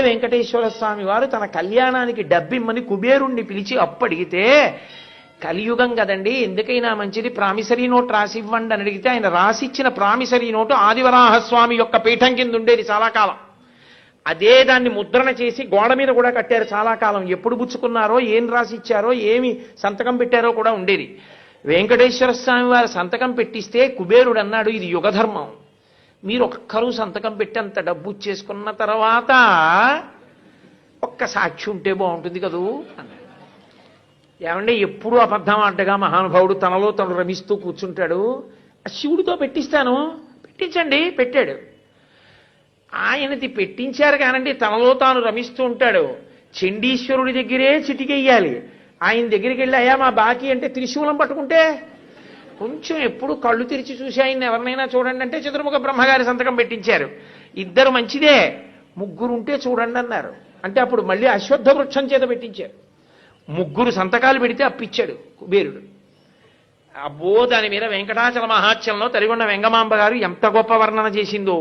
వెంకటేశ్వర స్వామి వారు తన కళ్యాణానికి డబ్బిమ్మని కుబేరుణ్ణి పిలిచి అప్పడిగితే, కలియుగం కదండి, ఎందుకైనా మంచిది ప్రామిసరీ నోట్ రాసివ్వండి అని అడిగితే ఆయన రాసిచ్చిన ప్రామిసరీ నోటు ఆదివరాహస్వామి యొక్క పీఠం కింద ఉండేది చాలా కాలం. అదే దాన్ని ముద్రణ చేసి గోడ మీద కూడా కట్టారు చాలా కాలం. ఎప్పుడు పుచ్చుకున్నారో, ఏం రాసిచ్చారో, ఏమి సంతకం పెట్టారో కూడా ఉండేది. వెంకటేశ్వర స్వామి వారు సంతకం పెట్టిస్తే కుబేరుడు అన్నాడు, ఇది యుగధర్మం, మీరు ఒక్కరూ సంతకం పెట్టి అంత డబ్బు చేసుకున్న తర్వాత ఒక్క సాక్షి ఉంటే బాగుంటుంది కదూ అన్నాడు. ఏమంటే ఎప్పుడు అబద్ధం ఆడ్డగా మహానుభావుడు తనలో తను రమిస్తూ కూర్చుంటాడు. శివుడితో పెట్టిస్తాను, పెట్టించండి, పెట్టాడు. ఆయనది పెట్టించారు కానండి, తనలో తాను రమిస్తూ ఉంటాడు. చండీశ్వరుడి దగ్గరే చిటికెయ్యాలి. ఆయన దగ్గరికి వెళ్ళి అయ్యా మా బాకీ అంటే త్రిశూలం పట్టుకుంటే కొంచెం ఎప్పుడు కళ్ళు తెరిచి చూసి ఆయన ఎవరినైనా చూడండి అంటే చతుర్ముఖ బ్రహ్మగారి సంతకం పెట్టించారు. ఇద్దరు మంచిదే, ముగ్గురు ఉంటే చూడండి అన్నారు. అంటే అప్పుడు మళ్ళీ అశ్వత్థ వృక్షం చేత పెట్టించారు. ముగ్గురు సంతకాలు పెడితే అప్పిచ్చాడు కుబేరుడు. అబ్బో, దాని మీద వెంకటాచల మహాత్యంలో తరిగొండ వెంగమాంబ గారు ఎంత గొప్ప వర్ణన చేసిందో.